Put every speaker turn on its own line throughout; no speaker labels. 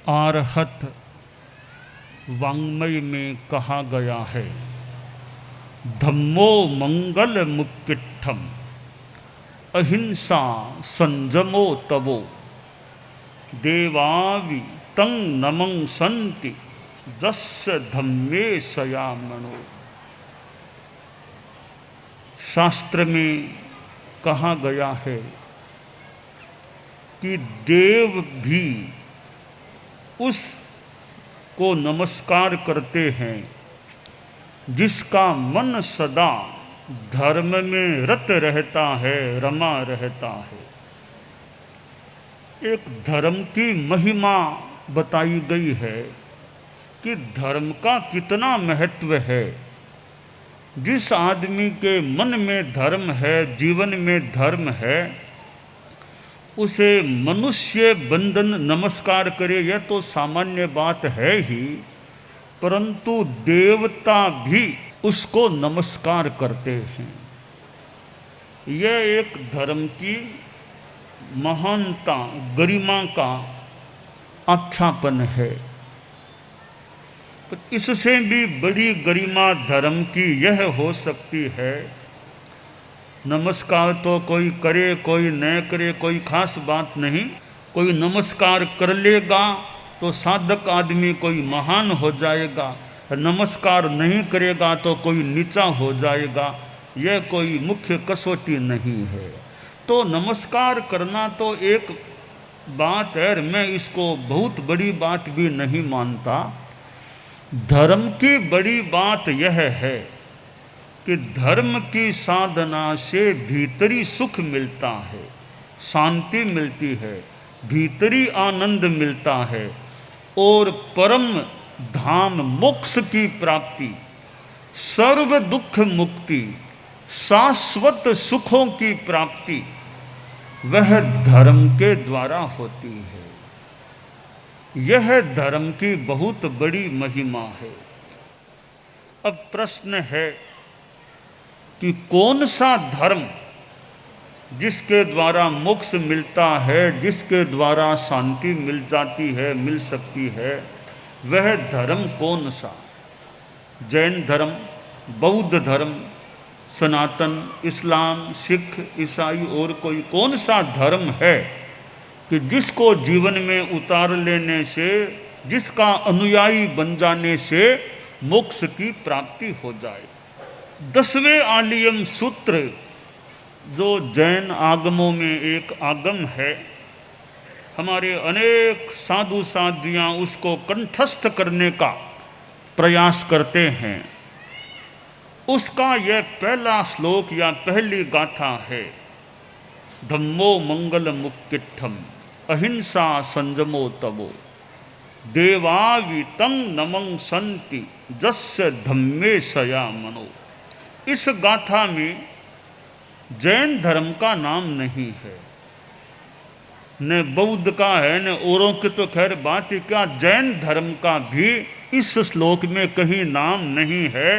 आरहत वाङ्मय में कहा गया है, धम्मो मंगल मुक्तिट्ठम अहिंसा संजमो तवो देवावि तं नमं संति जस्य धम्मे सयामणो। शास्त्र में कहा गया है कि देव भी उसको नमस्कार करते हैं जिसका मन सदा धर्म में रत रहता है, रमा रहता है। एक धर्म की महिमा बताई गई है कि धर्म का कितना महत्व है। जिस आदमी के मन में धर्म है, जीवन में धर्म है, उसे मनुष्य बंधन नमस्कार करे यह तो सामान्य बात है ही, परंतु देवता भी उसको नमस्कार करते हैं। यह एक धर्म की महानता, गरिमा का आख्यापन है। तो इससे भी बड़ी गरिमा धर्म की यह हो सकती है, नमस्कार तो कोई करे कोई न करे कोई खास बात नहीं, कोई नमस्कार कर लेगा तो साधक आदमी कोई महान हो जाएगा, नमस्कार नहीं करेगा तो कोई नीचा हो जाएगा, यह कोई मुख्य कसौटी नहीं है। तो नमस्कार करना तो एक बात है, मैं इसको बहुत बड़ी बात भी नहीं मानता। धर्म की बड़ी बात यह है कि धर्म की साधना से भीतरी सुख मिलता है, शांति मिलती है, भीतरी आनंद मिलता है और परम धाम मोक्ष की प्राप्ति, सर्व दुख मुक्ति, शाश्वत सुखों की प्राप्ति वह धर्म के द्वारा होती है। यह धर्म की बहुत बड़ी महिमा है। अब प्रश्न है कि कौन सा धर्म जिसके द्वारा मोक्ष मिलता है, जिसके द्वारा शांति मिल जाती है, मिल सकती है, वह धर्म कौन सा? जैन धर्म, बौद्ध धर्म, सनातन, इस्लाम, सिख, ईसाई और कोई कौन सा धर्म है कि जिसको जीवन में उतार लेने से, जिसका अनुयायी बन जाने से मोक्ष की प्राप्ति हो जाए? 10वें आलियम सूत्र जो जैन आगमों में एक आगम है, हमारे अनेक साधु साध्वियाँ उसको कंठस्थ करने का प्रयास करते हैं। उसका यह पहला श्लोक या पहली गाथा है, धम्मो मंगल मुक्तिट्ठम अहिंसा संजमो तवो देवावि तं नमं संति जस्य धम्मे सयामणो। इस गाथा में जैन धर्म का नाम नहीं है, न बौद्ध का है, न औरों की तो खैर बात ही क्या, जैन धर्म का भी इस श्लोक में कहीं नाम नहीं है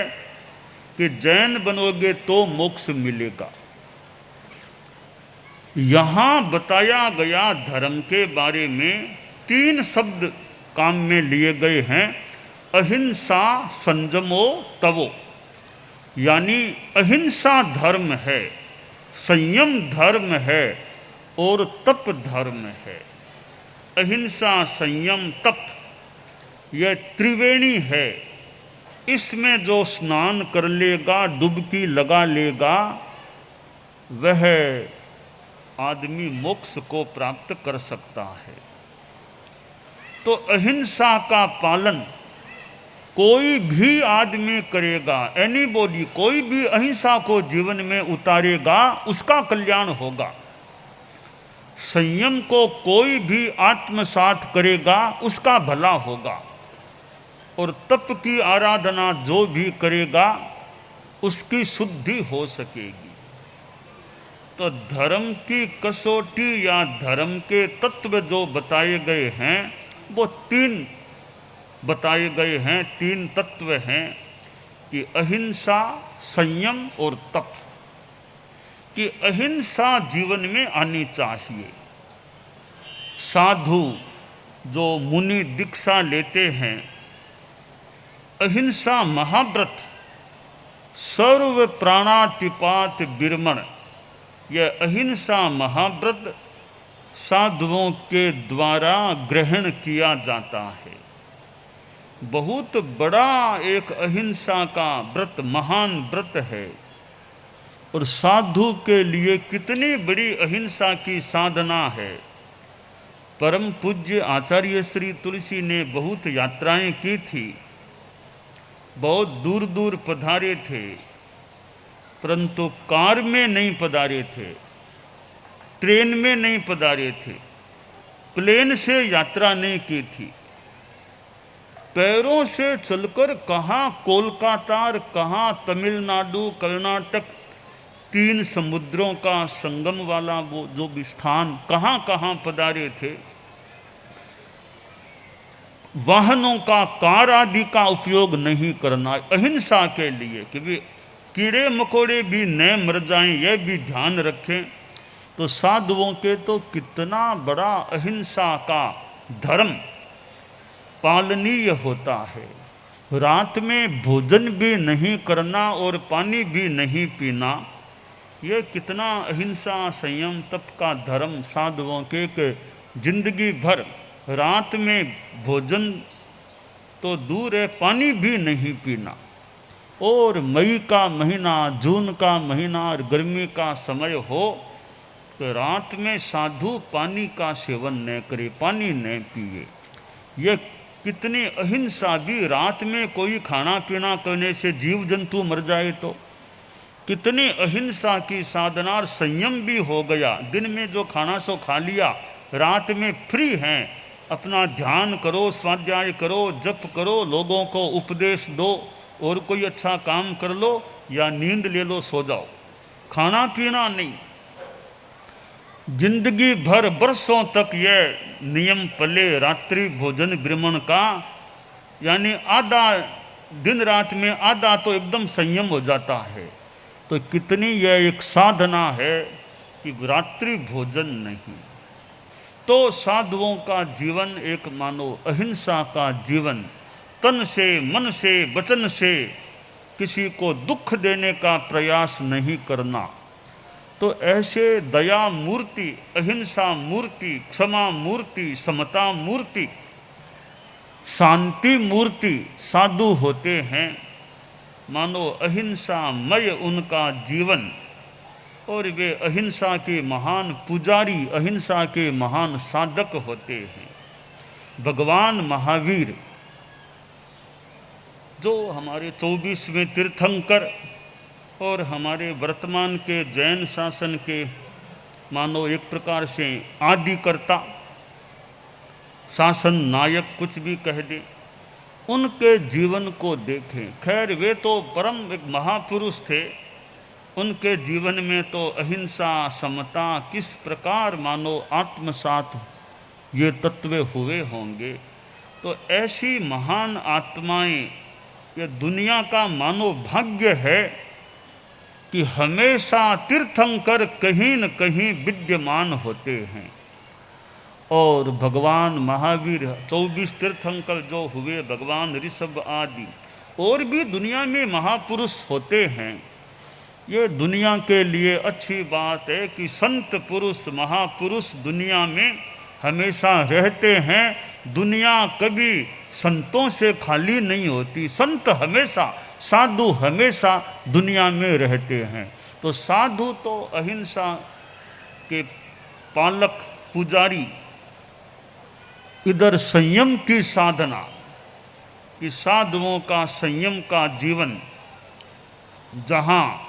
कि जैन बनोगे तो मोक्ष मिलेगा। यहाँ बताया गया धर्म के बारे में 3 शब्द काम में लिए गए हैं, अहिंसा संजमो तवो, यानी अहिंसा धर्म है, संयम धर्म है और तप धर्म है। अहिंसा, संयम, तप यह त्रिवेणी है। इसमें जो स्नान कर लेगा, डुबकी लगा लेगा, वह आदमी मोक्ष को प्राप्त कर सकता है। तो अहिंसा का पालन कोई भी आदमी करेगा, एनीबॉडी, कोई भी अहिंसा को जीवन में उतारेगा उसका कल्याण होगा। संयम को कोई भी आत्मसात करेगा उसका भला होगा। और तप की आराधना जो भी करेगा उसकी शुद्धि हो सकेगी। तो धर्म की कसौटी या धर्म के तत्व जो बताए गए हैं वो 3 बताए गए हैं, 3 तत्व हैं कि अहिंसा, संयम और तप। कि अहिंसा जीवन में आनी चाहिए। साधु जो मुनि दीक्षा लेते हैं, अहिंसा महाव्रत सर्व प्राणातिपात विरमण, यह अहिंसा महाव्रत साधुओं के द्वारा ग्रहण किया जाता है। बहुत बड़ा एक अहिंसा का व्रत, महान व्रत है। और साधु के लिए कितनी बड़ी अहिंसा की साधना है। परम पूज्य आचार्य श्री तुलसी ने बहुत यात्राएं की थी, बहुत दूर दूर पधारे थे, परंतु कार में नहीं पधारे थे, ट्रेन में नहीं पधारे थे, प्लेन से यात्रा नहीं की थी। पैरों से चलकर कहाँ कोलकाता, कहाँ तमिलनाडु, कर्नाटक, 3 समुद्रों का संगम वाला वो जो भी स्थान, कहाँ कहाँ पधारे थे। वाहनों का, कार आदि का उपयोग नहीं करना अहिंसा के लिए, कि भी कीड़े मकोड़े भी न मर जाएं, यह भी ध्यान रखें। तो साधुओं के तो कितना बड़ा अहिंसा का धर्म पालनीय होता है। रात में भोजन भी नहीं करना और पानी भी नहीं पीना, ये कितना अहिंसा संयम तप का धर्म साधुओं के जिंदगी भर रात में भोजन तो दूर है, पानी भी नहीं पीना। और मई का महीना, जून का महीना और गर्मी का समय हो तो रात में साधु पानी का सेवन न करे, पानी न पिए। यह कितनी अहिंसा भी, रात में कोई खाना पीना करने से जीव जंतु मर जाए तो कितनी अहिंसा की साधना और संयम भी हो गया। दिन में जो खाना सो खा लिया, रात में फ्री हैं, अपना ध्यान करो, स्वाध्याय करो, जप करो, लोगों को उपदेश दो और कोई अच्छा काम कर लो या नींद ले लो, सो जाओ, खाना पीना नहीं। जिंदगी भर बरसों तक यह नियम पले रात्रि भोजन विरमण का, यानी आधा दिन रात में आधा तो एकदम संयम हो जाता है। तो कितनी यह एक साधना है कि रात्रि भोजन नहीं। तो साधुओं का जीवन एक मानो अहिंसा का जीवन, तन से, मन से, वचन से किसी को दुख देने का प्रयास नहीं करना। तो ऐसे दया मूर्ति, अहिंसा मूर्ति, क्षमा मूर्ति, समता मूर्ति, शांति मूर्ति साधु होते हैं। मानो अहिंसामय उनका जीवन, और वे अहिंसा के महान पुजारी, अहिंसा के महान साधक होते हैं। भगवान महावीर जो हमारे 24वें तीर्थंकर और हमारे वर्तमान के जैन शासन के मानो एक प्रकार से आदिकर्ता, शासन नायक, कुछ भी कह दे, उनके जीवन को देखें। खैर वे तो परम एक महापुरुष थे, उनके जीवन में तो अहिंसा, समता किस प्रकार मानो आत्मसात ये तत्व हुए होंगे। तो ऐसी महान आत्माएं, ये दुनिया का मानो भाग्य है कि हमेशा तीर्थंकर कहीं न कहीं विद्यमान होते हैं। और भगवान महावीर, 24 तीर्थंकर जो हुए, भगवान ऋषभ आदि और भी दुनिया में महापुरुष होते हैं। ये दुनिया के लिए अच्छी बात है कि संत पुरुष, महापुरुष दुनिया में हमेशा रहते हैं। दुनिया कभी संतों से खाली नहीं होती, संत हमेशा, साधु हमेशा दुनिया में रहते हैं। तो साधु तो अहिंसा के पालक, पुजारी, इधर संयम की साधना, कि साधुओं का संयम का जीवन, जहाँ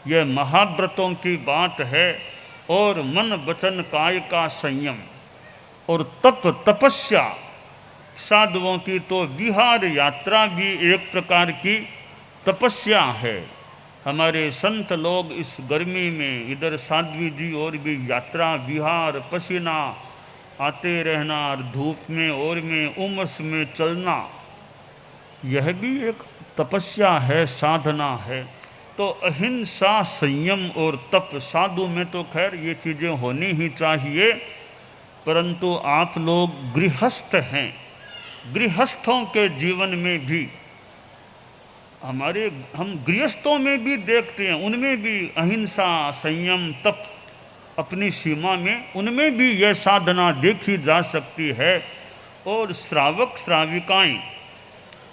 यह महाव्रतों की बात है, और मन वचन काय का संयम, और तप, तपस्या, साधुओं की तो विहार यात्रा भी एक प्रकार की तपस्या है। हमारे संत लोग इस गर्मी में इधर साध्वी जी और भी यात्रा, विहार, पसीना आते रहना, और धूप में और में उमस में चलना, यह भी एक तपस्या है, साधना है। तो अहिंसा, संयम और तप, साधु में तो खैर ये चीज़ें होनी ही चाहिए। परंतु आप लोग गृहस्थ हैं। गृहस्थों के जीवन में भी हम गृहस्थों में भी देखते हैं, उनमें भी अहिंसा, संयम, तप अपनी सीमा में, उनमें भी यह साधना देखी जा सकती है। और श्रावक श्राविकाएं,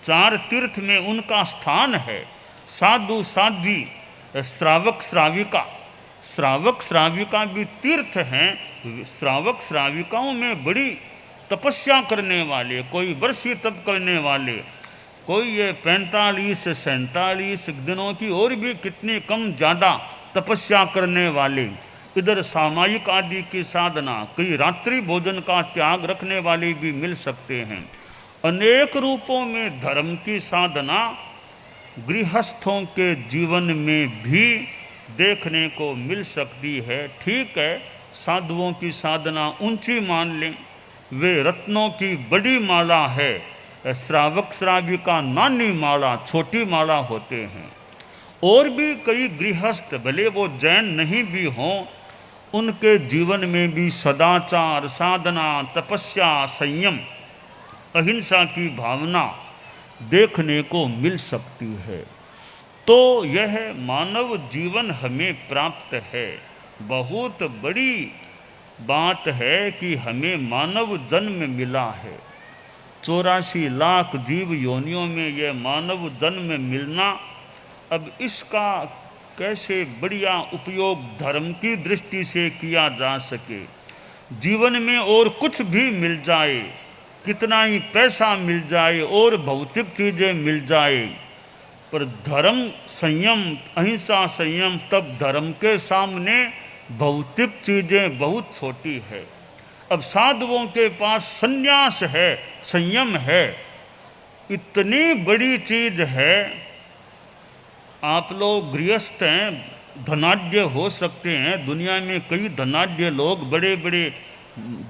4 तीर्थ में उनका स्थान है। साधु साध्वी, श्रावक श्राविका, श्रावक श्राविका भी तीर्थ हैं। श्रावक श्राविकाओं में बड़ी तपस्या करने वाले, कोई वर्षी तप करने वाले, कोई ये 45 से 47 दिनों की और भी कितनी कम ज़्यादा तपस्या करने वाले, इधर सामायिक आदि की साधना, कई रात्रि भोजन का त्याग रखने वाले भी मिल सकते हैं। अनेक रूपों में धर्म की साधना गृहस्थों के जीवन में भी देखने को मिल सकती है। ठीक है, साधुओं की साधना ऊंची मान लें, वे रत्नों की बड़ी माला है, श्रावक श्राविका नानी माला, छोटी माला होते हैं। और भी कई गृहस्थ, भले वो जैन नहीं भी हों, उनके जीवन में भी सदाचार, साधना, तपस्या, संयम, अहिंसा की भावना देखने को मिल सकती है। तो यह मानव जीवन हमें प्राप्त है। बहुत बड़ी बात है कि हमें मानव जन्म मिला है। 84 लाख जीव योनियों में यह मानव जन्म मिलना, अब इसका कैसे बढ़िया उपयोग धर्म की दृष्टि से किया जा सके। जीवन में और कुछ भी मिल जाए, कितना ही पैसा मिल जाए और भौतिक चीज़ें मिल जाए, पर धर्म, संयम, अहिंसा, संयम, तब धर्म के सामने भौतिक चीज़ें बहुत छोटी है। अब साधुओं के पास संन्यास है, संयम है, इतनी बड़ी चीज़ है। आप लोग गृहस्थ हैं, धनाढ्य हो सकते हैं, दुनिया में कई धनाढ्य लोग, बड़े बड़े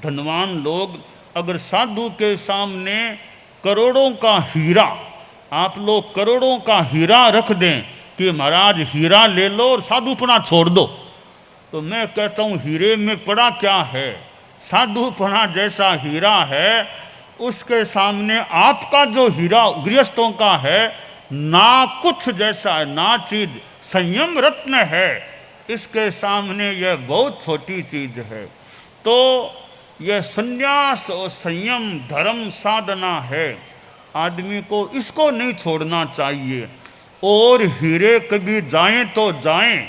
धनवान लोग, अगर साधु के सामने करोड़ों का हीरा, आप लोग करोड़ों का हीरा रख दें कि महाराज हीरा ले लो और साधुपना छोड़ दो, तो मैं कहता हूँ हीरे में पड़ा क्या है। साधुपना जैसा हीरा है, उसके सामने आपका जो हीरा गृहस्थों का है, ना कुछ जैसा है, ना चीज। संयम रत्न है, इसके सामने यह बहुत छोटी चीज है। तो यह संन्यास और संयम धर्म साधना है, आदमी को इसको नहीं छोड़ना चाहिए। और हीरे कभी जाएं तो जाएं,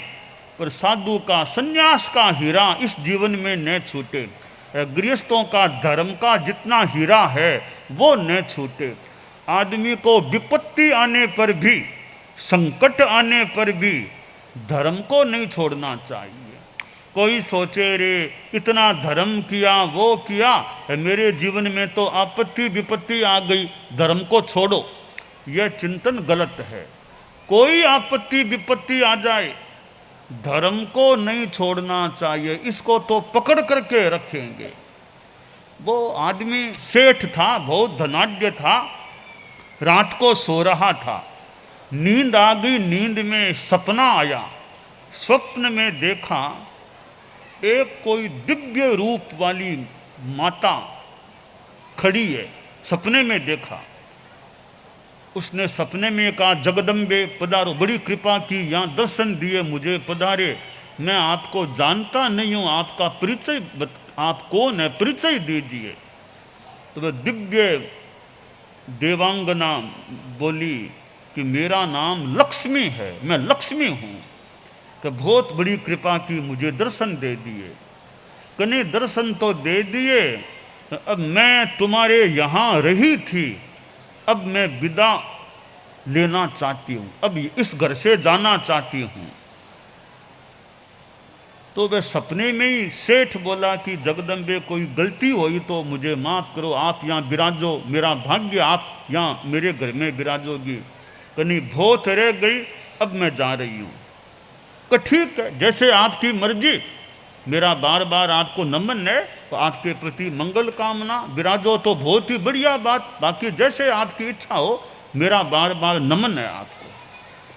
पर साधु का संन्यास का हीरा इस जीवन में न छूटे। गृहस्थों का धर्म का जितना हीरा है वो न छूटे। आदमी को विपत्ति आने पर भी, संकट आने पर भी धर्म को नहीं छोड़ना चाहिए। कोई सोचे रे इतना धर्म किया, वो किया, मेरे जीवन में तो आपत्ति विपत्ति आ गई, धर्म को छोड़ो, यह चिंतन गलत है। कोई आपत्ति विपत्ति आ जाए, धर्म को नहीं छोड़ना चाहिए, इसको तो पकड़ करके रखेंगे। वो आदमी सेठ था, बहुत धनाढ्य था, रात को सो रहा था, नींद आ गई, नींद में सपना आया। स्वप्न में देखा एक कोई दिव्य रूप वाली माता खड़ी है, सपने में देखा। उसने सपने में कहा, जगदम्बे पधारो, बड़ी कृपा की, यहाँ दर्शन दिए मुझे, पधारे, मैं आपको जानता नहीं हूँ, आपका परिचय, आप कौन है, परिचय दीजिए। तो वह दिव्य देवांगना बोली कि मेरा नाम लक्ष्मी है, मैं लक्ष्मी हूँ। तो बहुत बड़ी कृपा की, मुझे दर्शन दे दिए। कने दर्शन तो दे दिए, अब मैं तुम्हारे यहाँ रही थी, अब मैं विदा लेना चाहती हूँ, अब इस घर से जाना चाहती हूँ। तो वह सपने में ही सेठ बोला कि जगदम्बे कोई गलती हुई तो मुझे माफ़ करो, आप यहाँ विराजो, मेरा भाग्य आप यहाँ मेरे घर में विराजोगी। कहीं बहुत रह गई, अब मैं जा रही हूँ। तो ठीक है, जैसे आपकी मर्जी, मेरा बार बार आपको नमन है, तो आपके प्रति मंगल कामना, विराजो तो बहुत ही बढ़िया बात, बाकी जैसे आपकी इच्छा हो, मेरा बार बार नमन है आपको।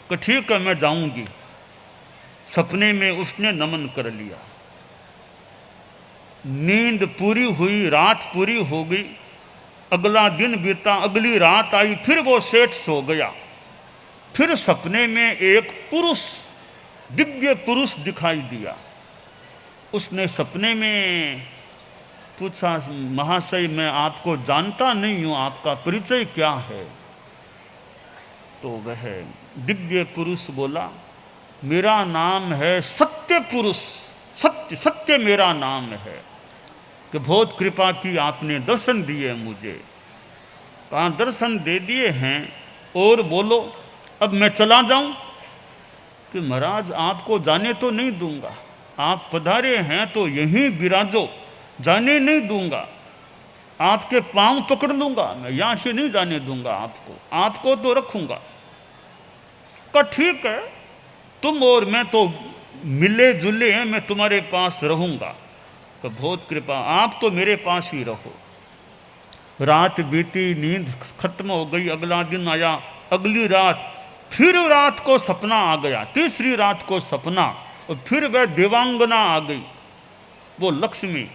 तो ठीक है, मैं जाऊंगी। सपने में उसने नमन कर लिया। नींद पूरी हुई, रात पूरी हो गई, अगला दिन बीता, अगली रात आई, फिर वो सेठ सो गया। फिर सपने में एक पुरुष, दिव्य पुरुष दिखाई दिया। उसने सपने में पूछा, महाशय मैं आपको जानता नहीं हूं, आपका परिचय क्या है? तो वह दिव्य पुरुष बोला, मेरा नाम है सत्य पुरुष, सत्य सत्य मेरा नाम है, कि बहुत कृपा की आपने दर्शन दिए मुझे। कहाँ दर्शन दे दिए हैं, और बोलो अब मैं चला जाऊं? कि महाराज आपको जाने तो नहीं दूंगा, आप पधारे हैं तो यहीं विराजो, जाने नहीं दूंगा, आपके पांव पकड़ लूंगा, मैं यहां से नहीं जाने दूंगा आपको तो रखूंगा। का ठीक है, तुम और मैं तो मिले जुले हैं, मैं तुम्हारे पास रहूंगा। तो बहुत कृपा, आप तो मेरे पास ही रहो। रात बीती, नींद खत्म हो गई, अगला दिन आया, अगली रात, फिर रात को सपना आ गया, तीसरी रात को सपना, और फिर वह देवांगना आ गई, वो लक्ष्मी।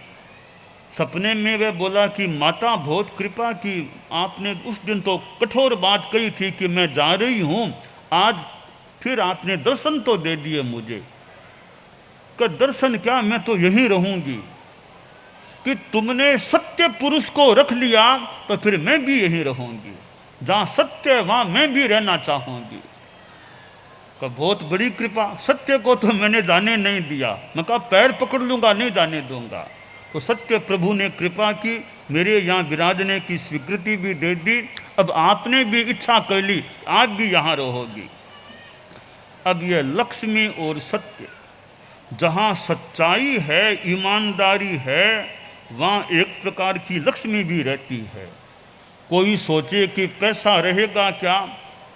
सपने में वह बोला कि माता बहुत कृपा की, आपने उस दिन तो कठोर बात कही थी कि मैं जा रही हूं, आज फिर आपने दर्शन तो दे दिए मुझे। कि दर्शन क्या, मैं तो यहीं रहूंगी, कि तुमने सत्य पुरुष को रख लिया तो फिर मैं भी यहीं रहूंगी, जहां सत्य है वहां मैं भी रहना चाहूंगी। का बहुत बड़ी कृपा, सत्य को तो मैंने जाने नहीं दिया, मैं कहा पैर पकड़ लूंगा, नहीं जाने दूंगा। तो सत्य प्रभु ने कृपा की, मेरे यहाँ विराजने की स्वीकृति भी दे दी। अब आपने भी इच्छा कर ली, आप भी यहाँ रहोगी। अब यह लक्ष्मी और सत्य, जहाँ सच्चाई है, ईमानदारी है, वहाँ एक प्रकार की लक्ष्मी भी रहती है। कोई सोचे कि पैसा रहेगा क्या,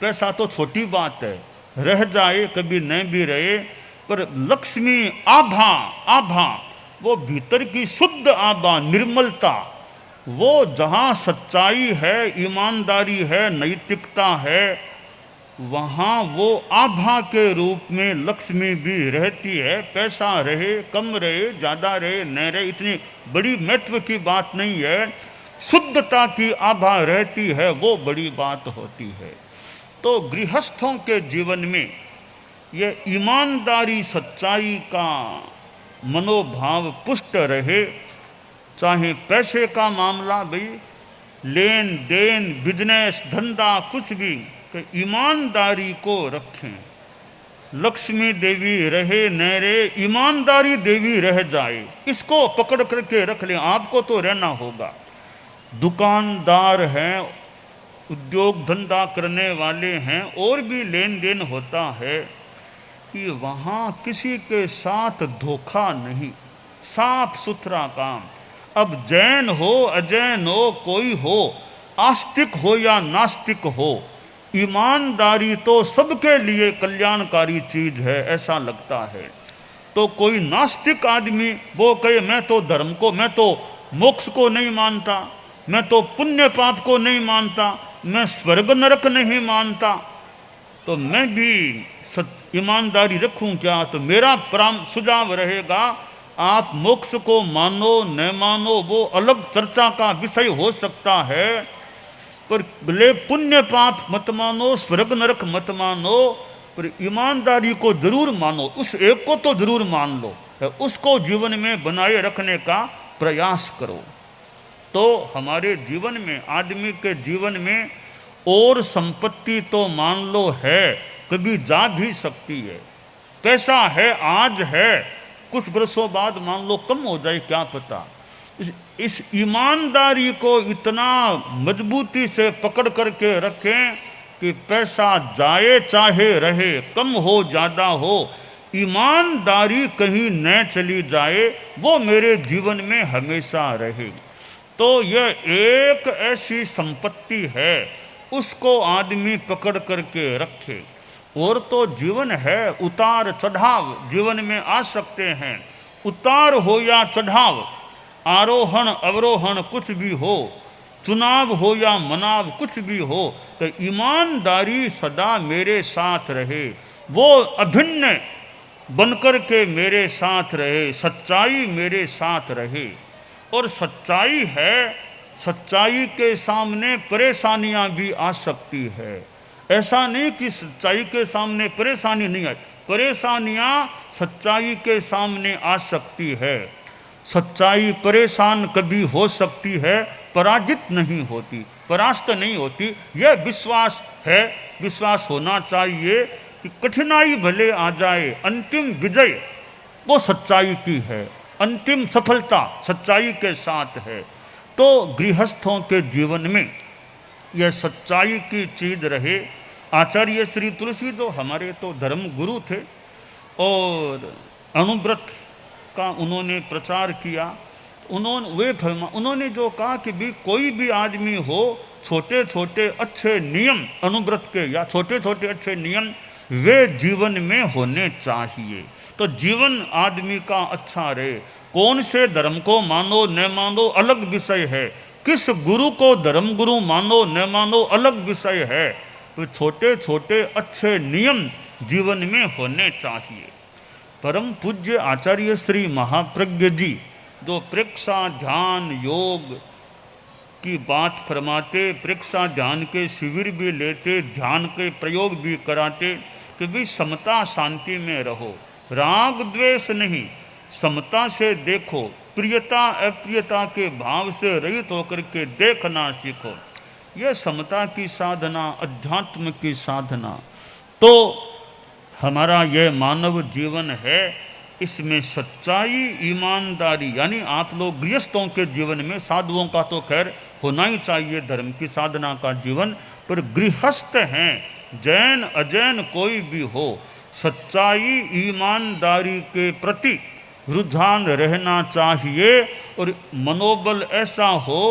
पैसा तो छोटी बात है, रह जाए कभी नहीं भी रहे, पर लक्ष्मी आभा, आभा वो भीतर की शुद्ध आभा, निर्मलता, वो जहाँ सच्चाई है, ईमानदारी है, नैतिकता है, वहाँ वो आभा के रूप में लक्ष्मी भी रहती है। पैसा रहे, कम रहे, ज़्यादा रहे, न रहे, इतनी बड़ी महत्व की बात नहीं है, शुद्धता की आभा रहती है, वो बड़ी बात होती है। तो गृहस्थों के जीवन में यह ईमानदारी, सच्चाई का मनोभाव पुष्ट रहे। चाहे पैसे का मामला, भाई लेन देन, बिजनेस, धंधा, कुछ भी, ईमानदारी को रखें। लक्ष्मी देवी रहे न रहे, ईमानदारी देवी रह जाए, इसको पकड़ करके रख लें, आपको तो रहना होगा। दुकानदार हैं, उद्योग धंधा करने वाले हैं, और भी लेन देन होता है, कि वहाँ किसी के साथ धोखा नहीं, साफ सुथरा काम। अब जैन हो, अजैन हो, कोई हो, आस्तिक हो या नास्तिक हो, ईमानदारी तो सबके लिए कल्याणकारी चीज है, ऐसा लगता है। तो कोई नास्तिक आदमी वो कहे मैं तो धर्म को, मैं तो मोक्ष को नहीं मानता, मैं तो पुण्य पाप को नहीं मानता, मैं स्वर्ग नरक नहीं मानता, तो मैं भी ईमानदारी रखूं क्या? तो मेरा सुझाव रहेगा, आप मोक्ष को मानो न मानो वो अलग चर्चा का विषय हो सकता है, पर भले पुण्य पाप मत मानो, स्वर्ग नरक मत मानो, पर ईमानदारी को जरूर मानो, उस एक को तो जरूर मान लो, उसको जीवन में बनाए रखने का प्रयास करो। तो हमारे जीवन में, आदमी के जीवन में और संपत्ति तो मान लो है, कभी जा भी सकती है। पैसा है, आज है, कुछ वर्षों बाद मान लो कम हो जाए, क्या पता। इस ईमानदारी को इतना मजबूती से पकड़ करके रखें कि पैसा जाए चाहे रहे, कम हो ज़्यादा हो, ईमानदारी कहीं न चली जाए, वो मेरे जीवन में हमेशा रहे। तो यह एक ऐसी संपत्ति है, उसको आदमी पकड़ करके रखे। और तो जीवन है, उतार चढ़ाव जीवन में आ सकते हैं, उतार हो या चढ़ाव, आरोहण अवरोहण कुछ भी हो, चुनाव हो या मनाव कुछ भी हो, तो ईमानदारी सदा मेरे साथ रहे, वो अभिन्न बनकर के मेरे साथ रहे, सच्चाई मेरे साथ रहे। और सच्चाई है, सच्चाई के सामने परेशानियां भी आ सकती है। ऐसा नहीं कि सच्चाई के सामने परेशानी नहीं आई, परेशानियां सच्चाई के सामने आ सकती है। सच्चाई परेशान कभी हो सकती है, पराजित नहीं होती, परास्त नहीं होती। यह विश्वास है, विश्वास होना चाहिए कि कठिनाई भले आ जाए, अंतिम विजय वो सच्चाई की है, अंतिम सफलता सच्चाई के साथ है। तो गृहस्थों के जीवन में यह सच्चाई की चीज रहे। आचार्य श्री तुलसी जो हमारे तो धर्म गुरु थे और अणुव्रत का उन्होंने प्रचार किया। उन्होंने जो कहा कि भी कोई भी आदमी हो, छोटे छोटे अच्छे नियम अणुव्रत के या छोटे छोटे अच्छे नियम वे जीवन में होने चाहिए। तो जीवन आदमी का अच्छा रहे। कौन से धर्म को मानो न मानो अलग विषय है, किस गुरु को धर्म गुरु मानो न मानो अलग विषय है। तो छोटे छोटे अच्छे नियम जीवन में होने चाहिए। परम पूज्य आचार्य श्री महाप्रज्ञ जी जो प्रेक्षा ध्यान योग की बात फरमाते, प्रेक्षा ध्यान के शिविर भी लेते, ध्यान के प्रयोग भी कराते कि भी समता शांति में रहो, राग द्वेष नहीं, समता से देखो, प्रियता अप्रियता के भाव से रहित होकर के देखना सीखो। यह समता की साधना, अध्यात्म की साधना तो हमारा यह मानव जीवन है। इसमें सच्चाई, ईमानदारी, यानी आप लोग गृहस्थों के जीवन में, साधुओं का तो खैर होना ही चाहिए धर्म की साधना का जीवन, पर गृहस्थ हैं, जैन अजैन कोई भी हो, सच्चाई ईमानदारी के प्रति रुझान रहना चाहिए और मनोबल ऐसा हो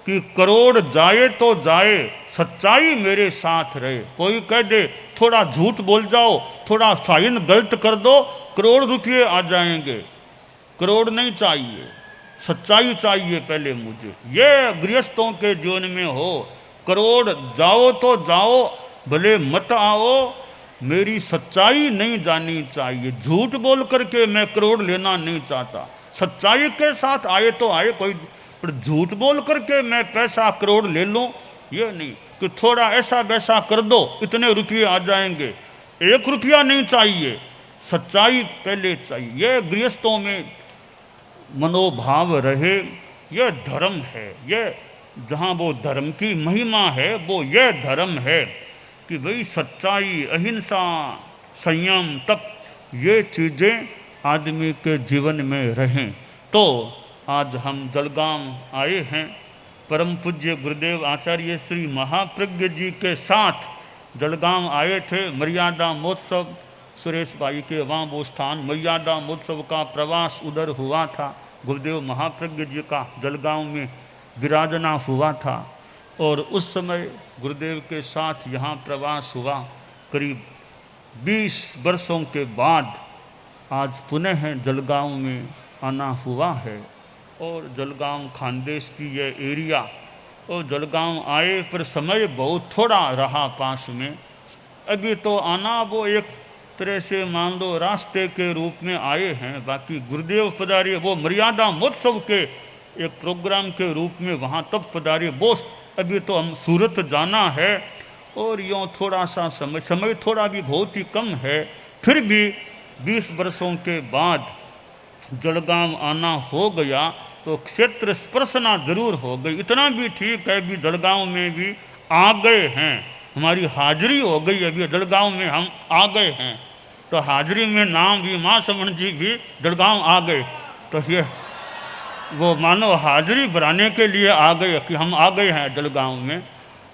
कि करोड़ जाए तो जाए, सच्चाई मेरे साथ रहे। कोई कह दे थोड़ा झूठ बोल जाओ, थोड़ा साइन गलत कर दो, करोड़ रुपये आ जाएंगे। करोड़ नहीं चाहिए, सच्चाई चाहिए पहले मुझे। ये गृहस्थों के जीवन में हो, करोड़ जाओ तो जाओ, भले मत आओ, मेरी सच्चाई नहीं जानी चाहिए। झूठ बोल करके मैं करोड़ लेना नहीं चाहता, सच्चाई के साथ आए तो आए कोई, पर झूठ बोल करके मैं पैसा करोड़ ले लूँ ये नहीं कि थोड़ा ऐसा वैसा कर दो इतने रुपये आ जाएंगे। 1 रुपया नहीं चाहिए, सच्चाई पहले चाहिए। यह गृहस्थों में मनोभाव रहे, यह धर्म है। यह जहाँ वो धर्म की महिमा है वो यह धर्म है कि भाई सच्चाई, अहिंसा, संयम तक ये चीज़ें आदमी के जीवन में रहें। तो आज हम जलगांव आए हैं, परम पूज्य गुरुदेव आचार्य श्री महाप्रज्ञ जी के साथ जलगांव आए थे। मर्यादा महोत्सव, सुरेश भाई के वहाँ वो स्थान, मर्यादा महोत्सव का प्रवास उधर हुआ था। गुरुदेव महाप्रज्ञ जी का जलगांव में विराजना हुआ था और उस समय गुरुदेव के साथ यहाँ प्रवास हुआ। करीब 20 वर्षों के बाद आज पुनः जलगांव में आना हुआ है और जलगांव खानदेश की यह एरिया, और जलगांव आए पर समय बहुत थोड़ा रहा पास में। अभी तो आना वो एक तरह से मान लो रास्ते के रूप में आए हैं। बाकी गुरुदेव पधारे वो मर्यादा महोत्सव के एक प्रोग्राम के रूप में वहाँ तब पधारे। वो अभी तो हम सूरत जाना है और यूँ थोड़ा सा समय थोड़ा भी बहुत ही कम है, फिर भी 20 वर्षों के बाद जलगांव आना हो गया तो क्षेत्र स्पर्शना जरूर हो गई। इतना भी ठीक है भी जलगांव में भी आ गए हैं, हमारी हाजिरी हो गई। अभी जलगांव में हम आ गए हैं तो हाजिरी में नाम भी माँ समन जी भी जलगांव आ गए, तो ये वो मानो हाजिरी बढ़ाने के लिए आ गए कि हम आ गए हैं जलगांव में।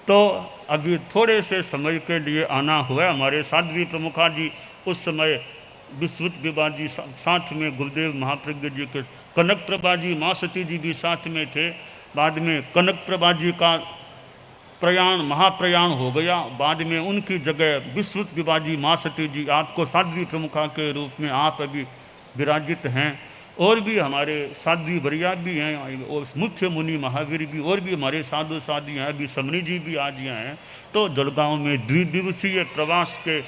तो अभी थोड़े से समय के लिए आना हुआ। हमारे साध्वी प्रमुखा जी उस समय विश्वत विभा जी साथ में, गुरुदेव महाप्रज्ञ जी के कनक प्रभा जी, माँ सती जी भी साथ में थे। बाद में कनक प्रभा जी का प्रयाण, महाप्रयाण हो गया। बाद में उनकी जगह विश्वत विभा जी, माँ सती जी, आपको साध्वी प्रमुखा के रूप में आप अभी विराजित हैं। और भी हमारे साध्वी बरिया भी हैं और मुख्य मुनि महावीर भी, और भी हमारे साधु साध्वी हैं। अभी समनी जी भी आज यहाँ हैं। तो जलगांव में द्विदिवसीय प्रवास के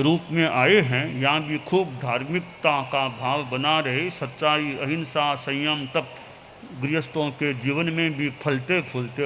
रूप में आए हैं। यहाँ भी खूब धार्मिकता का भाव बना रहे, सच्चाई, अहिंसा, संयम तक गृहस्थों के जीवन में भी फलते फूलते